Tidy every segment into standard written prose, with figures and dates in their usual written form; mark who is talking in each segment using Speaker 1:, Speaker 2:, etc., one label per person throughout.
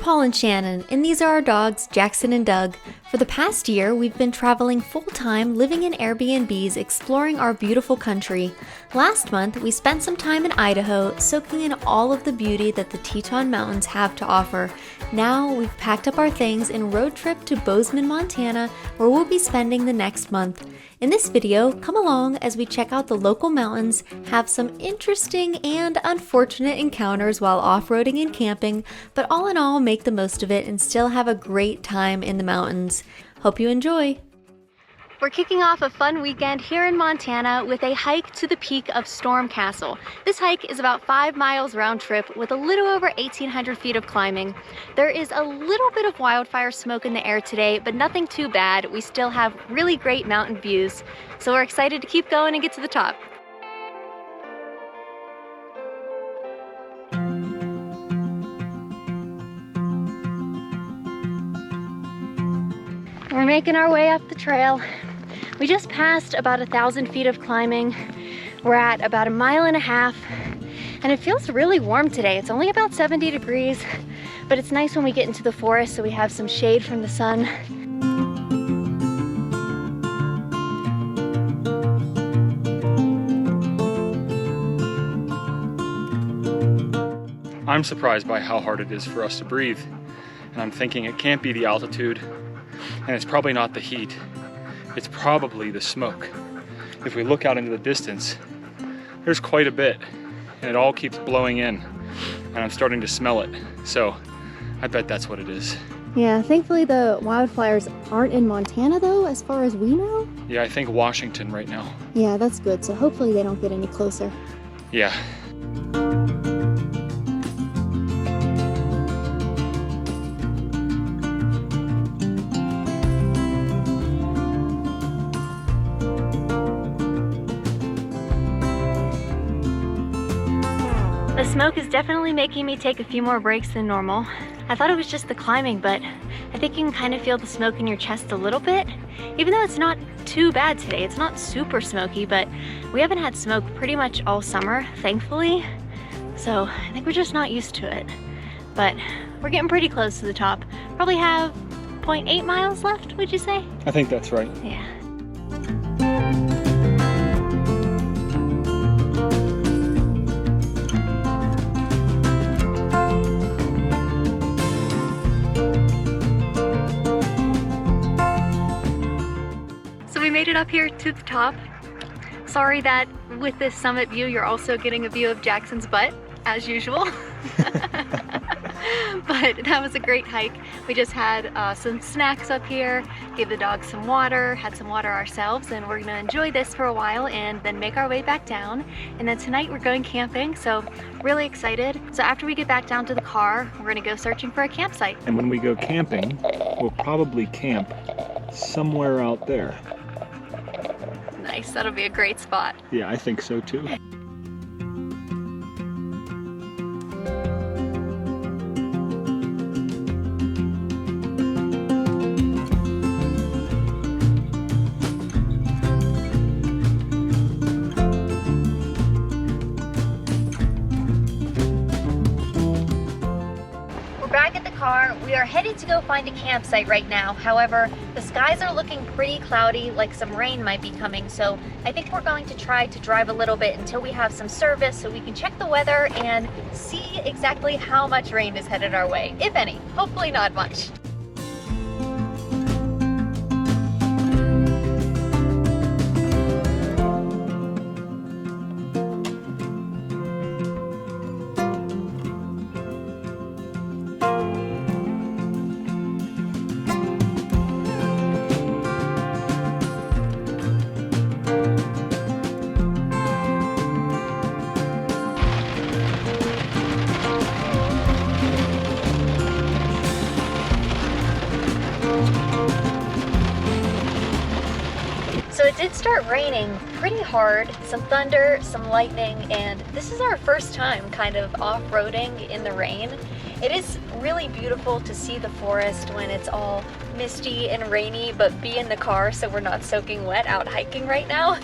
Speaker 1: Paul and Shannon, and these are our dogs, Jackson and Doug. For the past year, we've been traveling full-time, living in AirBnBs, exploring our beautiful country. Last month, we spent some time in Idaho, soaking in all of the beauty that the Teton Mountains have to offer. Now, we've packed up our things and road trip to Bozeman, Montana, where we'll be spending the next month. In this video, come along as we check out the local mountains, have some interesting and unfortunate encounters while off-roading and camping, but all in all, make the most of it and still have a great time in the mountains. Hope you enjoy! We're kicking off a fun weekend here in Montana with a hike to the peak of Storm Castle. This hike is about 5 miles round trip with a little over 1,800 feet of climbing. There is a little bit of wildfire smoke in the air today, but nothing too bad. We still have really great mountain views. So we're excited to keep going and get to the top. We're making our way up the trail. We just passed about 1,000 feet of climbing. We're at about 1.5 miles, and it feels really warm today. It's only about 70 degrees, but it's nice when we get into the forest so we have some shade from the sun.
Speaker 2: I'm surprised by how hard it is for us to breathe, and I'm thinking it can't be the altitude, and it's probably not the heat. It's probably the smoke. If we look out into the distance, there's quite a bit, and it all keeps blowing in, and I'm starting to smell it. So I bet that's what it is.
Speaker 1: Yeah, thankfully the wildfires aren't in Montana though, as far as we know.
Speaker 2: Yeah, I think Washington right now.
Speaker 1: Yeah, that's good. So hopefully they don't get any closer.
Speaker 2: Yeah.
Speaker 1: The smoke is definitely making me take a few more breaks than normal. I thought it was just the climbing, but I think you can kind of feel the smoke in your chest a little bit. Even though it's not too bad today, it's not super smoky, but we haven't had smoke pretty much all summer, thankfully. So I think we're just not used to it. But we're getting pretty close to the top. Probably have 0.8 miles left, would you say?
Speaker 2: I think that's right.
Speaker 1: Yeah. We made it up here to the top. Sorry that with this summit view, you're also getting a view of Jackson's butt, as usual. But that was a great hike. We just had some snacks up here, gave the dogs some water, had some water ourselves, and we're gonna enjoy this for a while and then make our way back down. And then tonight we're going camping, so really excited. So after we get back down to the car, we're gonna go searching for a campsite.
Speaker 2: And when we go camping, we'll probably camp somewhere out there.
Speaker 1: Nice, that'll be a great spot.
Speaker 2: Yeah, I think so too.
Speaker 1: Back at the car, we are headed to go find a campsite right now. However, the skies are looking pretty cloudy, like some rain might be coming, so I think we're going to try to drive a little bit until we have some service so we can check the weather and see exactly how much rain is headed our way, if any. Hopefully not much. So it did start raining pretty hard, some thunder, some lightning, and this is our first time kind of off-roading in the rain. It is really beautiful to see the forest when it's all misty and rainy, but be in the car so we're not soaking wet out hiking right now.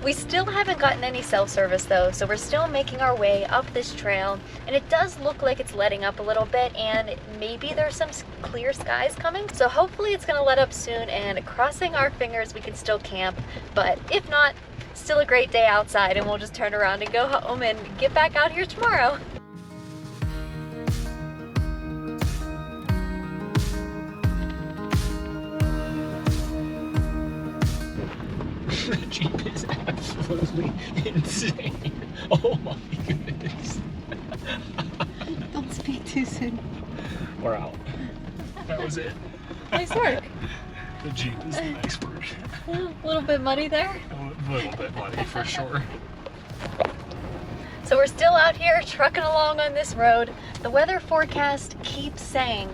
Speaker 1: We still haven't gotten any self-service though, so we're still making our way up this trail, and it does look like it's letting up a little bit, and maybe there's some clear skies coming. So hopefully it's gonna let up soon, and crossing our fingers we can still camp, but if not, still a great day outside, and we'll just turn around and go home and get back out here tomorrow.
Speaker 2: The Jeep is absolutely insane. Oh my goodness.
Speaker 1: Don't speak too soon.
Speaker 2: We're out. That was it.
Speaker 1: Nice work.
Speaker 2: The Jeep is nice work.
Speaker 1: A little bit muddy there.
Speaker 2: A little bit muddy for sure.
Speaker 1: So we're still out here trucking along on this road. The weather forecast keeps saying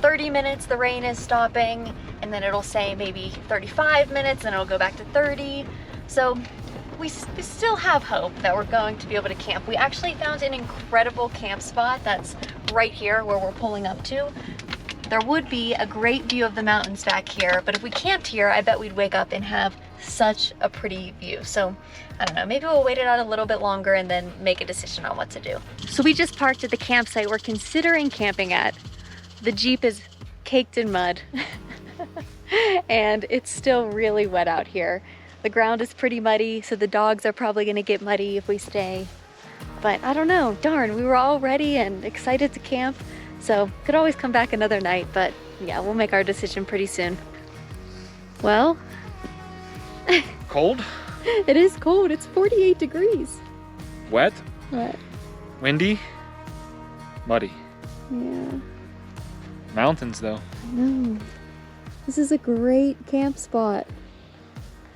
Speaker 1: 30 minutes the rain is stopping, and then it'll say maybe 35 minutes and it'll go back to 30. So we still have hope that we're going to be able to camp. We actually found an incredible camp spot that's right here where we're pulling up to. There would be a great view of the mountains back here, but if we camped here, I bet we'd wake up and have such a pretty view. So I don't know, maybe we'll wait it out a little bit longer and then make a decision on what to do. So we just parked at the campsite we're considering camping at. The Jeep is caked in mud and it's still really wet out here. The ground is pretty muddy, so the dogs are probably gonna get muddy if we stay. But I don't know, darn, we were all ready and excited to camp, so could always come back another night, but yeah, we'll make our decision pretty soon. Well,
Speaker 2: Cold?
Speaker 1: it is cold, it's 48 degrees.
Speaker 2: Wet?
Speaker 1: Wet.
Speaker 2: Windy? Muddy.
Speaker 1: Yeah.
Speaker 2: Mountains though.
Speaker 1: No. This is a great camp spot.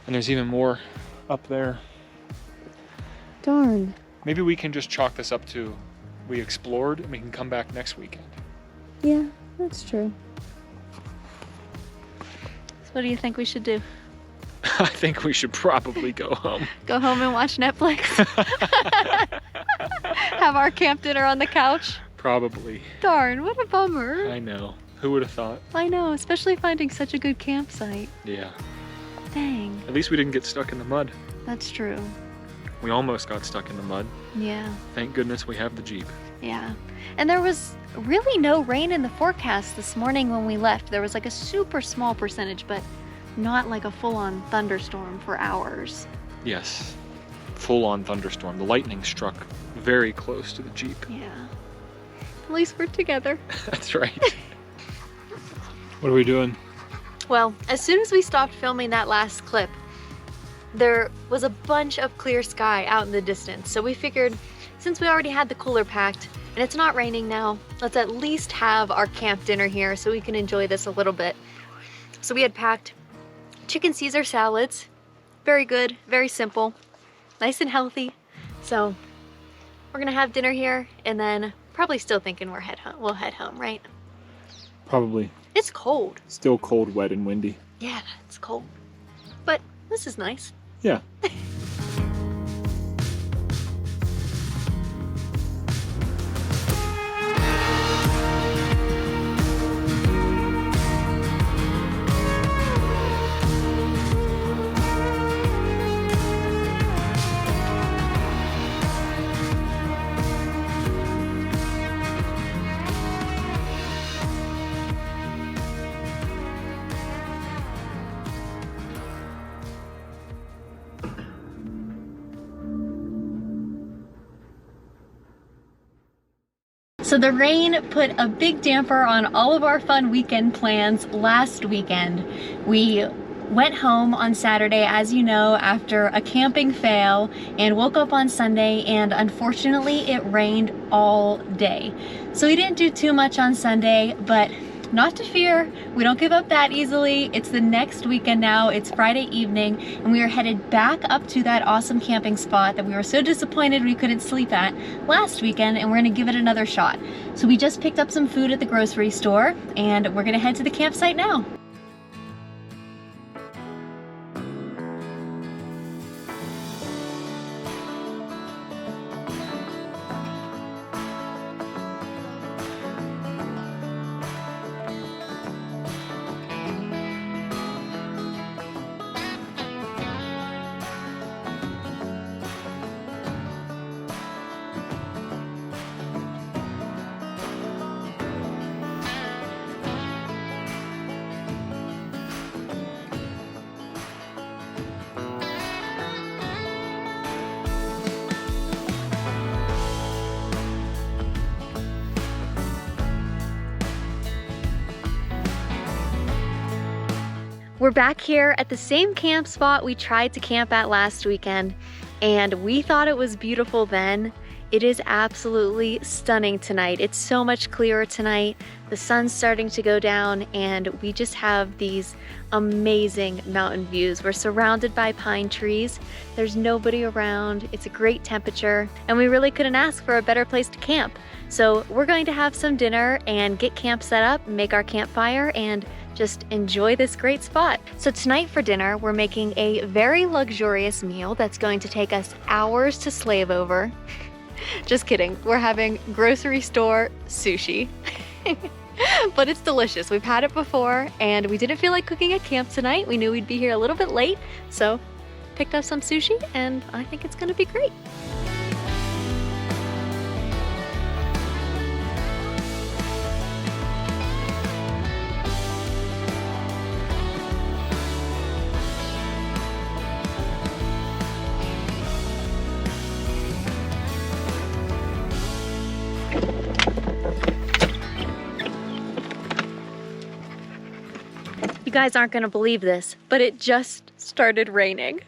Speaker 2: And there's even more up there.
Speaker 1: Darn.
Speaker 2: Maybe we can just chalk this up to we explored and we can come back next weekend.
Speaker 1: Yeah, that's true. So what do you think we should do?
Speaker 2: I think we should probably go home.
Speaker 1: Go home and watch Netflix? Have our camp dinner on the couch?
Speaker 2: Probably.
Speaker 1: Darn, what a bummer.
Speaker 2: I know. Who would have thought?
Speaker 1: I know, especially finding such a good campsite.
Speaker 2: Yeah.
Speaker 1: Dang.
Speaker 2: At least we didn't get stuck in the mud.
Speaker 1: That's true.
Speaker 2: We almost got stuck in the mud.
Speaker 1: Yeah.
Speaker 2: Thank goodness we have the Jeep.
Speaker 1: Yeah. And there was really no rain in the forecast this morning when we left. There was like a super small percentage, but not like a full-on thunderstorm for hours.
Speaker 2: Yes. Full-on thunderstorm. The lightning struck very close to the Jeep.
Speaker 1: Yeah. At least we're together.
Speaker 2: That's right. What are we doing?
Speaker 1: Well, as soon as we stopped filming that last clip, there was a bunch of clear sky out in the distance. So we figured, since we already had the cooler packed and it's not raining now, let's at least have our camp dinner here so we can enjoy this a little bit. So we had packed chicken Caesar salads. Very good, very simple, nice and healthy. So we're gonna have dinner here and then probably still thinking we'll head home, right?
Speaker 2: Probably.
Speaker 1: It's cold.
Speaker 2: Still cold, wet, and windy.
Speaker 1: Yeah, it's cold. But this is nice.
Speaker 2: Yeah.
Speaker 1: So the rain put a big damper on all of our fun weekend plans last weekend. We went home on Saturday, as you know, after a camping fail, and woke up on Sunday, and unfortunately it rained all day. So we didn't do too much on Sunday, but not to fear, we don't give up that easily. It's the next weekend now, it's Friday evening, and we are headed back up to that awesome camping spot that we were so disappointed we couldn't sleep at last weekend, and we're gonna give it another shot. So we just picked up some food at the grocery store, and we're gonna head to the campsite now. We're back here at the same camp spot we tried to camp at last weekend, and we thought it was beautiful then. It is absolutely stunning tonight. It's so much clearer tonight. The sun's starting to go down and we just have these amazing mountain views. We're surrounded by pine trees. There's nobody around. It's a great temperature and we really couldn't ask for a better place to camp. So we're going to have some dinner and get camp set up, make our campfire, and just enjoy this great spot. So tonight for dinner, we're making a very luxurious meal that's going to take us hours to slave over. Just kidding, we're having grocery store sushi. But it's delicious. We've had it before and we didn't feel like cooking at camp tonight. We knew we'd be here a little bit late, so picked up some sushi and I think it's gonna be great. You guys aren't gonna believe this, but it just started raining.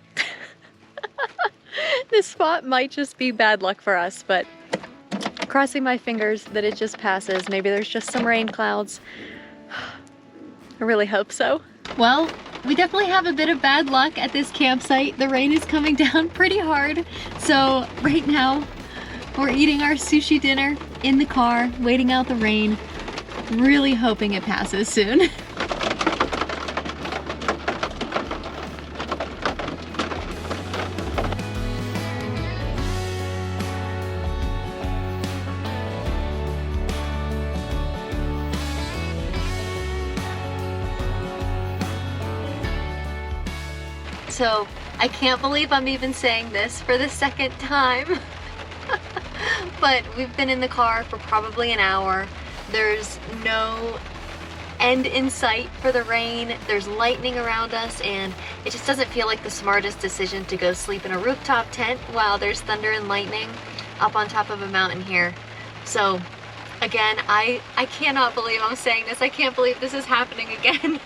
Speaker 1: This spot might just be bad luck for us, but crossing my fingers that it just passes. Maybe there's just some rain clouds. I really hope so. Well, we definitely have a bit of bad luck at this campsite. The rain is coming down pretty hard. So right now, we're eating our sushi dinner in the car, waiting out the rain, really hoping it passes soon. So I can't believe I'm even saying this for the second time, but we've been in the car for probably an hour. There's no end in sight for the rain. There's lightning around us and it just doesn't feel like the smartest decision to go sleep in a rooftop tent while there's thunder and lightning up on top of a mountain here. So again, I cannot believe I'm saying this. I can't believe this is happening again.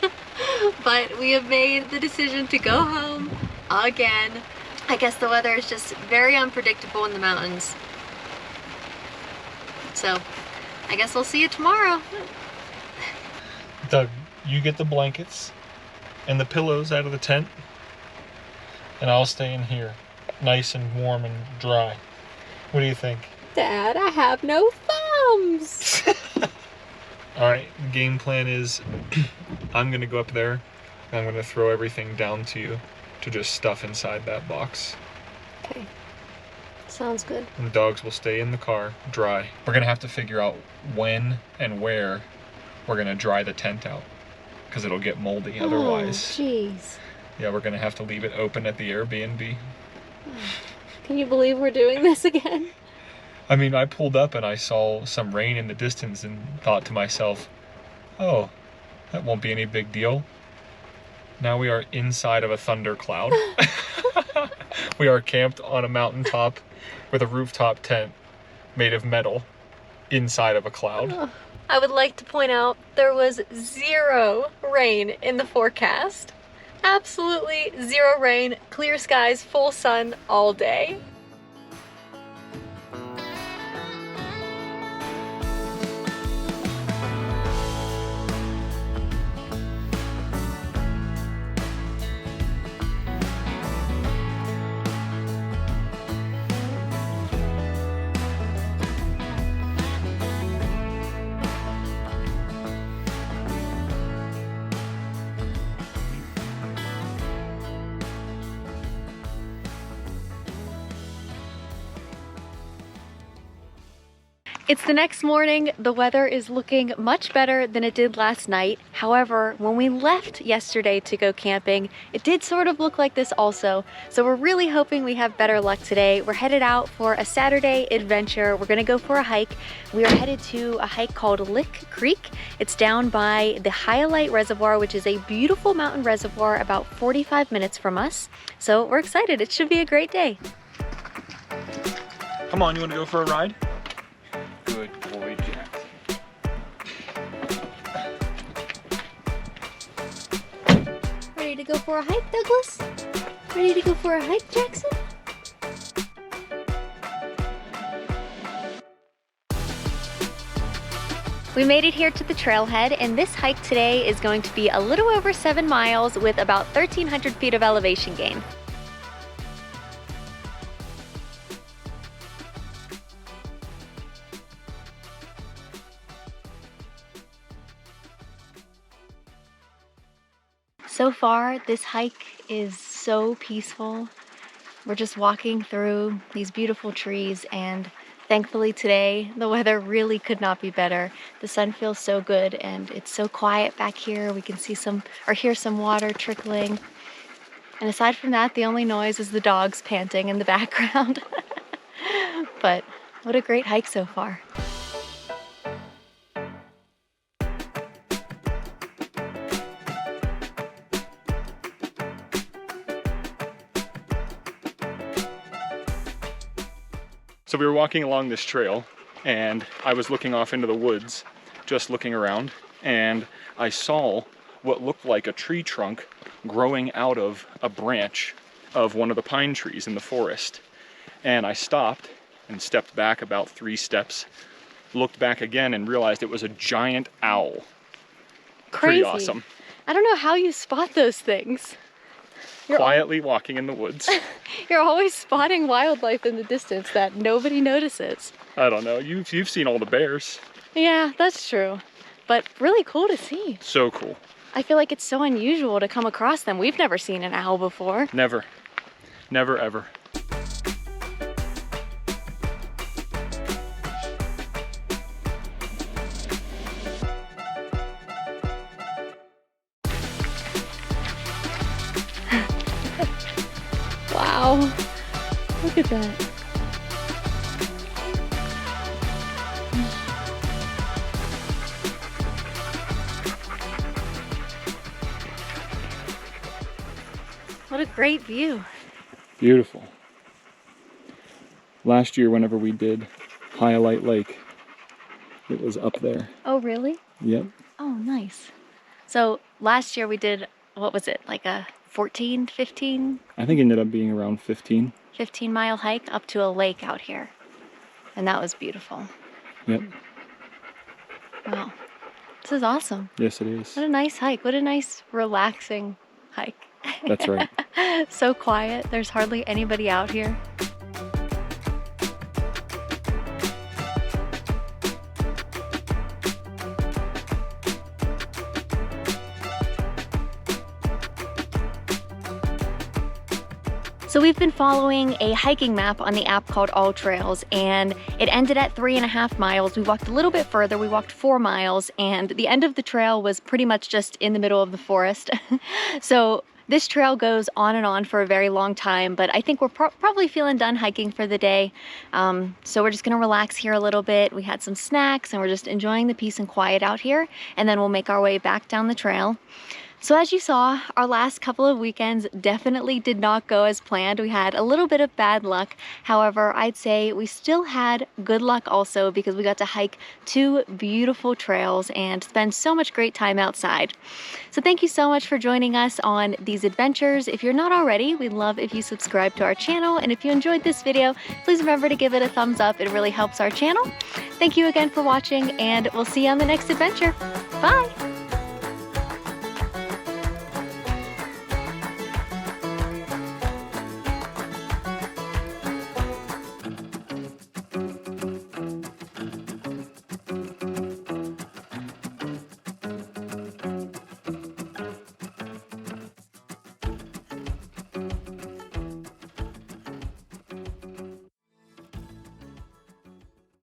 Speaker 1: But we have made the decision to go home again. I guess the weather is just very unpredictable in the mountains. So I guess we'll see you tomorrow.
Speaker 2: Doug, you get the blankets and the pillows out of the tent, and I'll stay in here, nice and warm and dry. What do you think?
Speaker 1: Dad, I have no thumbs.
Speaker 2: Alright, the game plan is I'm gonna go up there and I'm gonna throw everything down to you to just stuff inside that box.
Speaker 1: Okay, sounds good.
Speaker 2: And the dogs will stay in the car, dry. We're gonna have to figure out when and where we're gonna dry the tent out, because it'll get moldy otherwise.
Speaker 1: Oh, jeez.
Speaker 2: Yeah, we're gonna have to leave it open at the Airbnb.
Speaker 1: Can you believe we're doing this again?
Speaker 2: I mean, I pulled up and I saw some rain in the distance and thought to myself, oh, that won't be any big deal. Now we are inside of a thundercloud. We are camped on a mountaintop with a rooftop tent made of metal inside of a cloud.
Speaker 1: I would like to point out there was 0 rain in the forecast. Absolutely 0 rain, clear skies, full sun all day. It's the next morning. The weather is looking much better than it did last night. However, when we left yesterday to go camping, it did sort of look like this also. So we're really hoping we have better luck today. We're headed out for a Saturday adventure. We're gonna go for a hike. We are headed to a hike called Lick Creek. It's down by the Hyalite Reservoir, which is a beautiful mountain reservoir about 45 minutes from us. So we're excited. It should be a great day.
Speaker 2: Come on, you wanna go for a ride? Good boy, Jack.
Speaker 1: Ready to go for a hike, Douglas? Ready to go for a hike, Jackson? We made it here to the trailhead, and this hike today is going to be a little over 7 miles with about 1,300 feet of elevation gain. So far, this hike is so peaceful. We're just walking through these beautiful trees, and thankfully today, the weather really could not be better. The sun feels so good, and it's so quiet back here. We can see hear some water trickling. And aside from that, the only noise is the dogs panting in the background. But what a great hike so far.
Speaker 2: So we were walking along this trail, and I was looking off into the woods, just looking around, and I saw what looked like a tree trunk growing out of a branch of one of the pine trees in the forest. And I stopped and stepped back about 3 steps, looked back again, and realized it was a giant owl.
Speaker 1: Crazy.
Speaker 2: Pretty awesome.
Speaker 1: I don't know how you spot those things.
Speaker 2: Quietly walking in the woods.
Speaker 1: You're always spotting wildlife in the distance that nobody notices.
Speaker 2: I don't know, you've seen all the bears.
Speaker 1: Yeah, that's true. But really cool to see.
Speaker 2: So cool.
Speaker 1: I feel like it's so unusual to come across them. We've never seen an owl before.
Speaker 2: Never. Never ever.
Speaker 1: Wow, look at that. What a great view.
Speaker 2: Beautiful. Last year, whenever we did Hyalite Lake, it was up there.
Speaker 1: Oh, really?
Speaker 2: Yep.
Speaker 1: Oh, nice. So last year we did, what was it, like a 14, 15?
Speaker 2: I think it ended up being around 15.
Speaker 1: 15-mile hike up to a lake out here. And that was beautiful.
Speaker 2: Yep.
Speaker 1: Wow. This is awesome.
Speaker 2: Yes, it is.
Speaker 1: What a nice hike. What a nice, relaxing hike.
Speaker 2: That's right.
Speaker 1: So quiet. There's hardly anybody out here. So we've been following a hiking map on the app called All Trails, and it ended at 3.5 miles. We walked a little bit further, we walked 4 miles, and the end of the trail was pretty much just in the middle of the forest. So this trail goes on and on for a very long time, but I think we're probably feeling done hiking for the day. So we're just gonna relax here a little bit. We had some snacks, and we're just enjoying the peace and quiet out here, and then we'll make our way back down the trail. So as you saw, our last couple of weekends definitely did not go as planned. We had a little bit of bad luck. However, I'd say we still had good luck also, because we got to hike 2 beautiful trails and spend so much great time outside. So thank you so much for joining us on these adventures. If you're not already, we'd love if you subscribe to our channel. And if you enjoyed this video, please remember to give it a thumbs up. It really helps our channel. Thank you again for watching, and we'll see you on the next adventure. Bye!